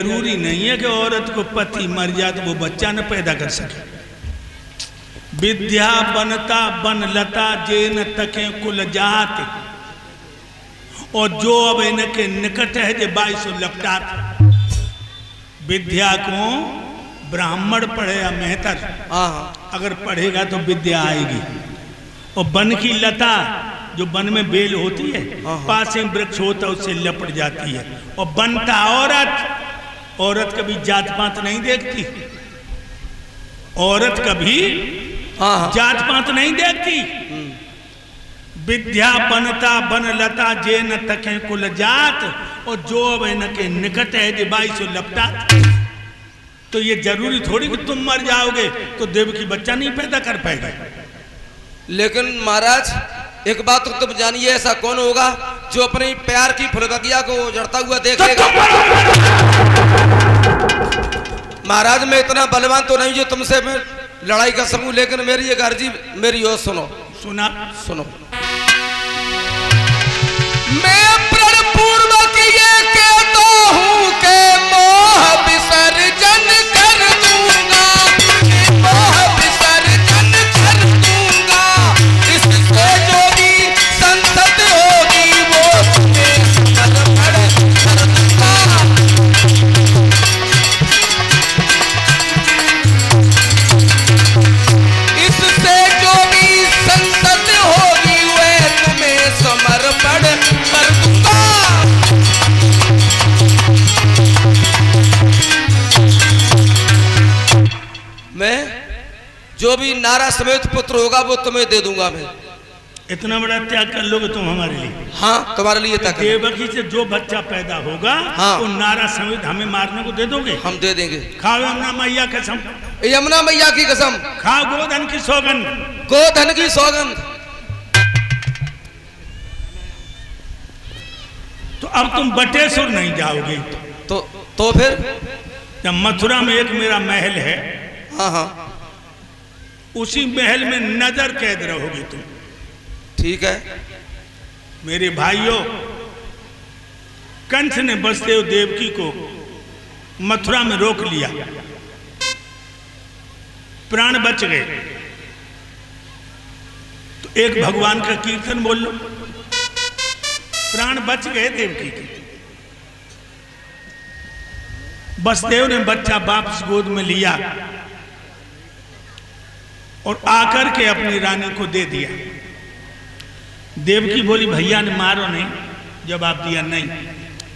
जरूरी नहीं है कि औरत को पति मर जाए तो वो बच्चा न पैदा कर सके। विद्या बनता बन लता जे न तके कुल जात, और जो अब इनके निकट है जे 22 लपटात। विद्या को ब्राह्मण पढ़े या मेहतर, अगर पढ़ेगा तो विद्या आएगी। और बन की लता, जो वन में बेल होती है, पास में वृक्ष होता है, उससे लपट जाती है। और बनता औरत, औरत कभी जात पात नहीं देखती, औरत कभी जात पात नहीं देखती। विद्या बनता बन लता जे न तके कुल जात, और जो अब इनके निकट है जे 22 लपटात। तो ये जरूरी थोड़ी कि तुम मर जाओगे तो देव की बच्चा नहीं पैदा कर पाएगा। लेकिन महाराज एक बात तो तुम जानिए, ऐसा कौन होगा जो अपने प्यार की फुलबगिया को उजड़ता हुआ देखेगा? महाराज मैं इतना बलवान तो नहीं जो तुमसे मैं लड़ाई कर सकूं, लेकिन मेरी एक अर्जी मेरी ओर सुनो। सुना सुनो। मैं प्रण पूर्वक ये कहता हूं कि मोह विसर्जन कर दूंगा, मोह विसर्जन कर दूंगा। इससे जो भी संतत होगी वो तुम्हें समर्पण कर दूंगा। इससे जो भी संतत होगी वह तुम्हें समर्पण कर दूंगा। मैं जो भी नारा समेत पुत्र होगा वो तुम्हें दे दूंगा। मैं इतना बड़ा त्याग कर लोगे तुम हमारे लिए? हाँ, तुम्हारे लिए तक देवकी से जो बच्चा पैदा होगा, हाँ, वो नारा समेत हमें मारने को दे दोगे? हम दे देंगे। खाओ यमुना मैया कसम, यमुना मैया की कसम, खाओ गोधन की सौगंध, गोधन की सौगंध। तो अब तुम बटेश्वर नहीं जाओगे। तो फिर जब मथुरा में एक मेरा महल है, हाँ हाँ, उसी महल में नजर कैद रहोगे तुम। ठीक है। मेरे भाइयों, कंस ने वसुदेव देवकी को मथुरा में रोक लिया, प्राण बच गए। तो एक भगवान का कीर्तन बोल लो, प्राण बच गए देवकी के। वसुदेव ने बच्चा वापस गोद में लिया और आकर के अपनी रानी को दे दिया। देवकी बोली भैया ने मारो नहीं, जवाब दिया नहीं।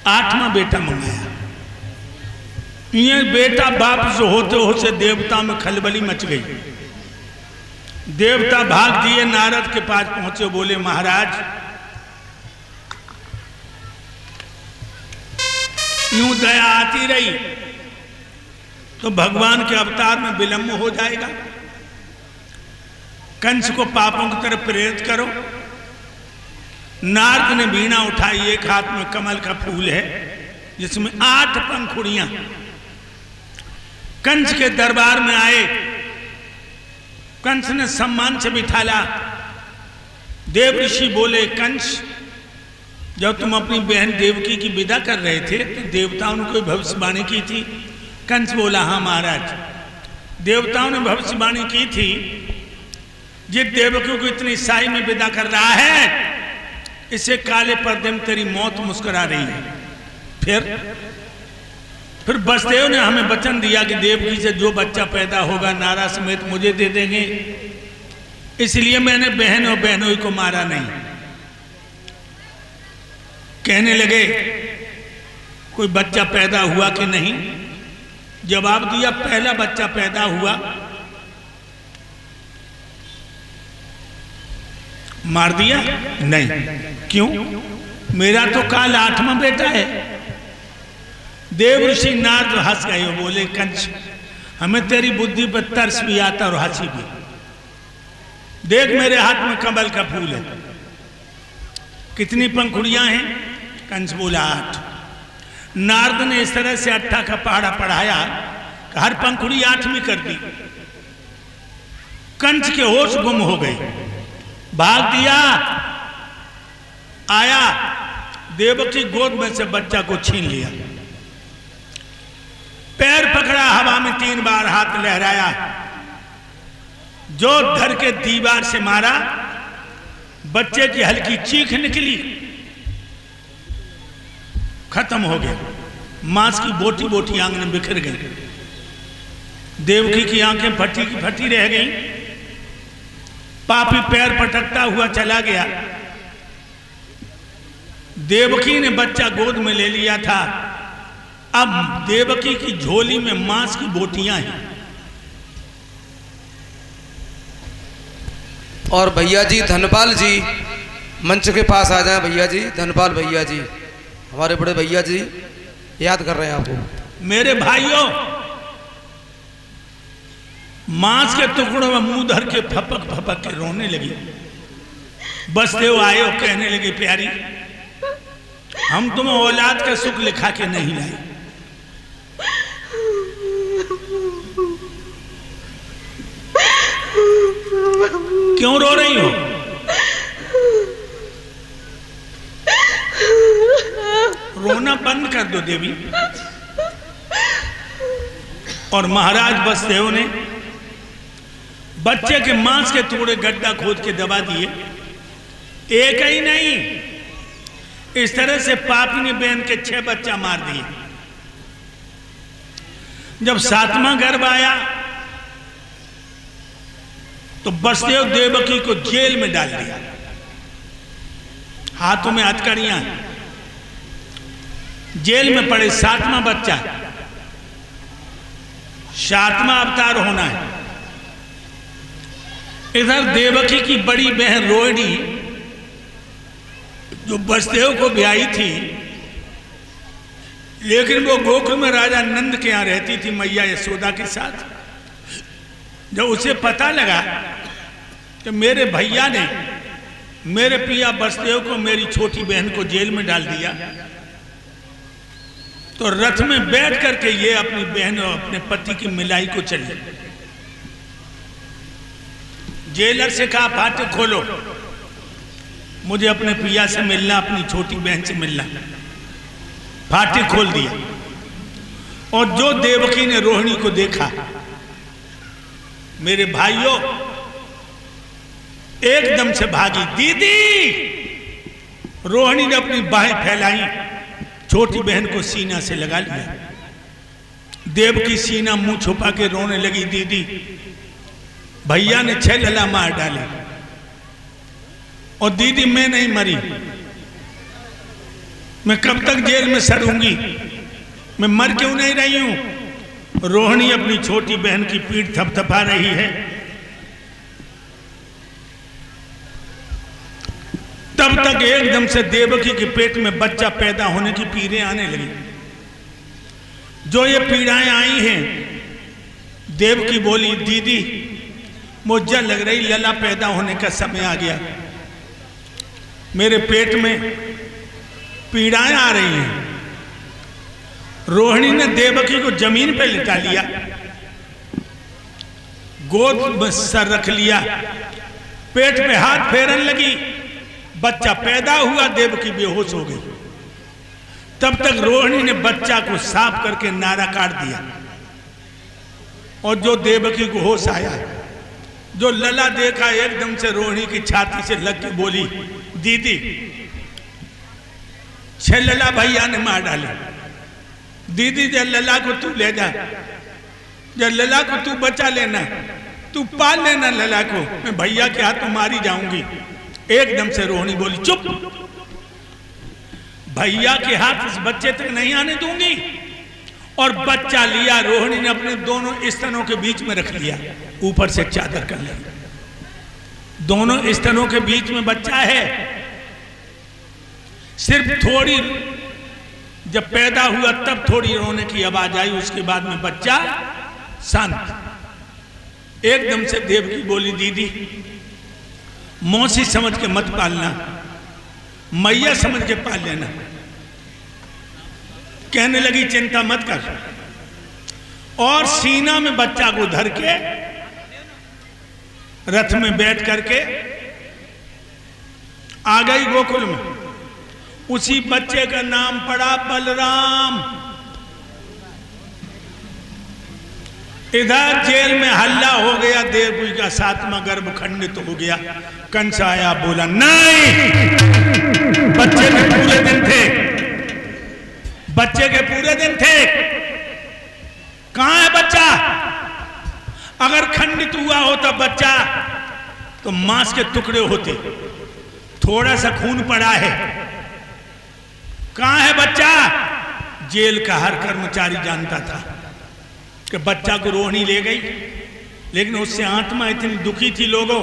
8वां बेटा मंगाया। ये बेटा वापस होते होते देवता में खलबली मच गई। देवता भाग दिए, नारद के पास पहुंचे, बोले महाराज यूं दया आती रही तो भगवान के अवतार में विलंब हो जाएगा। कंस को पापों की तरफ प्रेरित करो। नारद ने वीणा उठाई, एक हाथ में कमल का फूल है जिसमें 8 पंखुड़ियां। कंस के दरबार में आए, कंस ने सम्मान से बिठाला। देव ऋषि बोले कंस, जब तुम अपनी बहन देवकी की विदा कर रहे थे तो देवताओं ने कोई भविष्यवाणी की थी? कंस बोला हाँ महाराज, देवताओं ने भविष्यवाणी की थी जिस देवकी को इतनी साई में विदा कर रहा है, इससे काले पर्दे में तेरी मौत मुस्कुरा रही है। फिर वसुदेव ने हमें वचन दिया कि देवकी से जो बच्चा पैदा होगा नारा समेत मुझे दे देंगे, इसलिए मैंने बहन और बहनोई को मारा नहीं। कहने लगे कोई बच्चा पैदा हुआ कि नहीं? जवाब दिया पहला बच्चा पैदा हुआ। मार दिया? नहीं। क्यों? मेरा तो काल 8वां बेटा है। देव ऋषि नारद हंस गए, बोले कंस हमें तेरी बुद्धि पर तरस भी आता और हंसी भी। देख मेरे हाथ में कमल का फूल है, कितनी पंखुड़ियां हैं? कंस बोला 8। नारद ने इस तरह से 8 का पहाड़ा पढ़ाया, हर पंखुड़ी 8वीं कर दी। कंस के होश गुम हो गए, भाग दिया, आया देवकी गोद में से बच्चा को छीन लिया। 3 बार हाथ लहराया, जो धर के दीवार से मारा, बच्चे की हल्की चीख निकली, खत्म हो गया। मांस की बोटी बोटी आंगन में बिखर गई। देवकी की आंखें फटी की फटी रह गई। पापी पैर पटकता हुआ चला गया। देवकी ने बच्चा गोद में ले लिया था। अब देवकी की झोली में मांस की बोटियां हैं। और भैया जी धनपाल जी मंच के पास आ जाएं। भैया जी धनपाल भैया जी, हमारे बड़े भैया जी याद कर रहे हैं आपको। मेरे भाइयों, मांस के टुकड़ों में मुंह धर के फपक फपक के रोने लगी। बसदेव आए और कहने लगे, प्यारी, हम तुम्हें औलाद का सुख लिखा के नहीं लाए। क्यों रो रही हो? रोना बंद कर दो देवी। और महाराज बसदेव ने बच्चे के मांस के टुकड़े गड्ढा खोद के दबा दिए। एक ही नहीं, इस तरह से पापी ने बहन के 6 बच्चा मार दिए। जब 7वां गर्भ आया तो बसदेव देवकी को जेल में डाल दिया। हाथों में हथकड़ियां, जेल में पड़े। 7वां बच्चा, 7वां अवतार होना है। इधर देवकी की बड़ी बहन रोहिणी, जो बसदेव को ब्याही थी, लेकिन वो गोकुल में राजा नंद के यहां रहती थी मैया यशोदा के साथ। जब उसे पता लगा कि मेरे भैया ने मेरे पिया बसदेव को, मेरी छोटी बहन को जेल में डाल दिया, तो रथ में बैठ करके ये अपनी बहन और अपने पति की मिलाई को चली। जेलर से कहा, फाटक खोलो, मुझे अपने पिया से मिलना, अपनी छोटी बहन से मिलना। फाटक खोल दिया। और जो देवकी ने रोहिणी को देखा, मेरे भाइयों, एकदम से भागी। दीदी! रोहिणी ने अपनी बाहें फैलाई, छोटी बहन को सीना से लगा लिया। देवकी सीना मुंह छुपा के रोने लगी। दीदी, भैया ने 6 लला मार डाले। और दीदी, मैं नहीं मरी, मैं कब तक जेल में सड़ूंगी, मैं मर क्यों नहीं रही हूं। रोहिणी अपनी छोटी बहन की पीठ थपथपा रही है। तब तक एकदम से देवकी के पेट में बच्चा पैदा होने की पीड़ें आने लगी। जो ये पीड़ाएं आई हैं, देवकी बोली, दीदी, मुझे लग रही लला पैदा होने का समय आ गया, मेरे पेट में पीड़ाएं आ रही हैं। रोहिणी ने देवकी को जमीन पर लिटा लिया, गोद में सर रख लिया, पेट पे हाथ फेरने लगी। बच्चा पैदा हुआ, देवकी बेहोश हो गई। तब तक रोहिणी ने बच्चा को साफ करके नारा काट दिया। और जो देवकी को होश आया, जो लला देखा, एकदम से रोहिणी की छाती से लग के बोली, दीदी, 6 लला भैया ने मार डाले। दीदी, जब लला को तू ले जा, जब लला को तू बचा लेना, तू पाल लेना लला को, मैं भैया के हाथ मारी जाऊंगी। एकदम से रोहिणी बोली, चुप, भैया के हाथ इस बच्चे तक नहीं आने दूंगी। और बच्चा लिया, रोहिणी ने अपने दोनों स्तनों के बीच में रख लिया, ऊपर से चादर कर ली। दोनों स्तनों के बीच में बच्चा है। सिर्फ थोड़ी, जब पैदा हुआ तब थोड़ी रोने की आवाज आई, उसके बाद में बच्चा शांत। एकदम से देवकी बोली, दीदी, मौसी समझ के मत पालना, मैया समझ के पाल लेना। कहने लगी, चिंता मत कर। और सीना में बच्चा को धर के रथ में बैठ करके आ गई गोकुल में। उसी बच्चे का नाम पड़ा बलराम। इधर जेल में हल्ला हो गया, देवकी का 7वां गर्भ खंडित हो गया। कंस आया, बोला नहीं, बच्चे के पूरे दिन थे, बच्चे के पूरे दिन थे, कहां है बच्चा? अगर खंडित हुआ होता बच्चा तो मांस के टुकड़े होते, थोड़ा सा खून पड़ा है, कहां है बच्चा? जेल का हर कर्मचारी जानता था कि बच्चा को रोहिणी ले गई, लेकिन उससे आत्मा इतनी दुखी थी, लोगों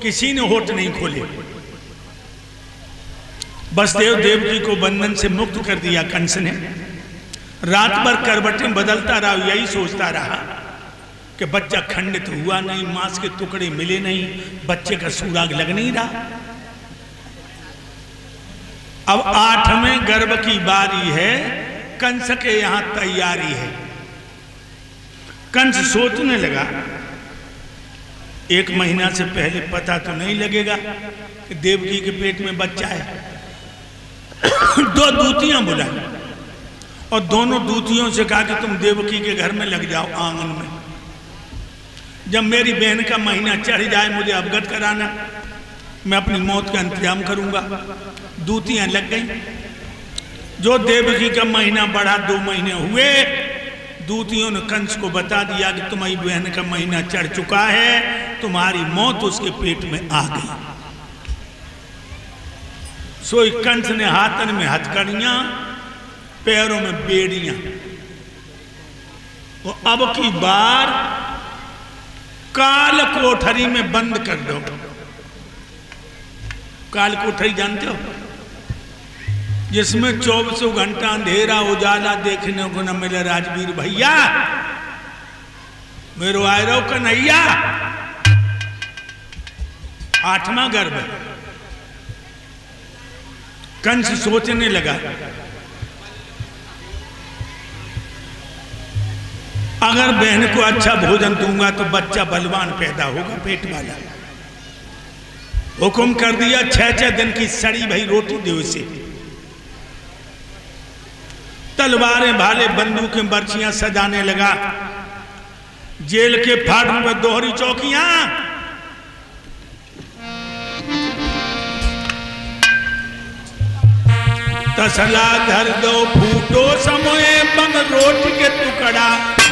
किसी ने होठ नहीं खोले। वसुदेव देवकी को बंधन से मुक्त कर दिया कंस ने। रात भर करवटें बदलता रहा, यही सोचता रहा कि बच्चा खंडित हुआ नहीं, मांस के टुकड़े मिले नहीं, बच्चे का सुराग लग नहीं रहा। अब 8वें गर्भ की बारी है, कंस के यहां तैयारी है। कंस सोचने लगा, 1 महीना से पहले पता तो नहीं लगेगा कि देवकी के पेट में बच्चा है। 2 दूतियां बुलाई और दोनों दूतियों से कहा कि तुम देवकी के घर में लग जाओ आंगन में, जब मेरी बहन का महीना चढ़ जाए मुझे अवगत कराना, मैं अपनी मौत का इंतजाम करूंगा। दूतियां लग गई। जो देवकी का महीना बढ़ा, 2 महीने हुए, दूतियों ने कंस को बता दिया कि तुम्हारी बहन का महीना चढ़ चुका है, तुम्हारी मौत उसके पेट में आ गई। सो कंस ने हाथन में हथकड़ियां, पैरों में बेड़ियां, और अब की बार काल कोठरी में बंद कर दो। काल कोठरी जानते हो, जिसमें 24 घंटा अंधेरा उजाला देखने को न मिले। राजवीर भैया मेरो आयरो कन्हैया, 8वां गर्भ। कंस सोचने लगा, अगर बहन को अच्छा भोजन दूंगा तो बच्चा बलवान पैदा होगा, पेट वाला। हुक्म कर दिया, 6 दिन की सड़ी भई रोटी दे उसे। तलवारें, भाले, बंदूकें, बर्छियां सजाने लगा। जेल के फाटकों पर दोहरी चौकियां, तसला धर दो फूटो समोए, बम रोटी के टुकड़ा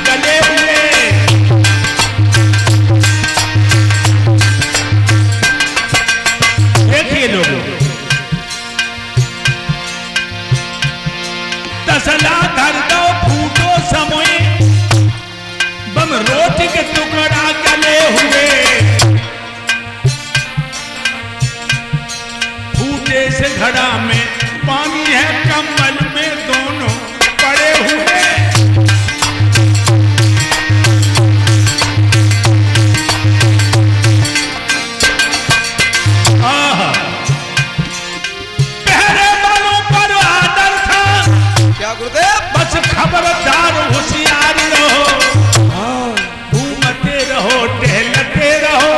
गले हुए। देखिए लोगों, तसला धर दो फूटो समोए, बम रोटी के टुकड़ा गले हुए। फूटे से घड़ा में पानी है, कम्बल में दोनों पड़े हुए। पहरे वालों पर आदर था, क्या गुरुदेव? बस खबरदार होशियार रहो, घूमते रहो, टहलते रहो,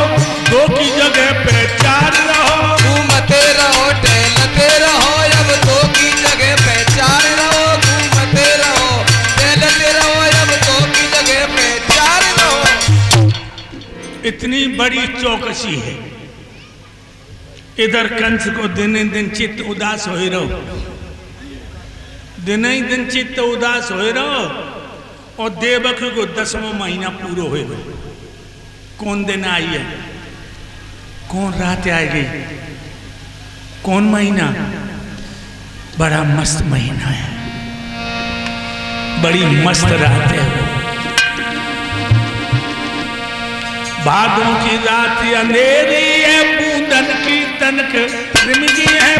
2 की जगह पे 4 रहो। घूमते रहो, टहलते रहो, अब 2 की जगह पे 4 रहो। घूमते रहो, टहलते रहो, अब 2 की जगह पे 4 रहो। इतनी बड़ी चौकसी है। इधर कंस को दिन दिन चित्त उदास हो रहो, दिन ही दिन चित्त उदास हो रहो, और देवकी को 10वां महीना पूरा हो गए। कौन दिन आई है, कौन रात आएगी, कौन महीना? बड़ा मस्त महीना है, बड़ी मस्त रात है। भादों की रात अंधेरी है, बूंदन की तनक रिमझी है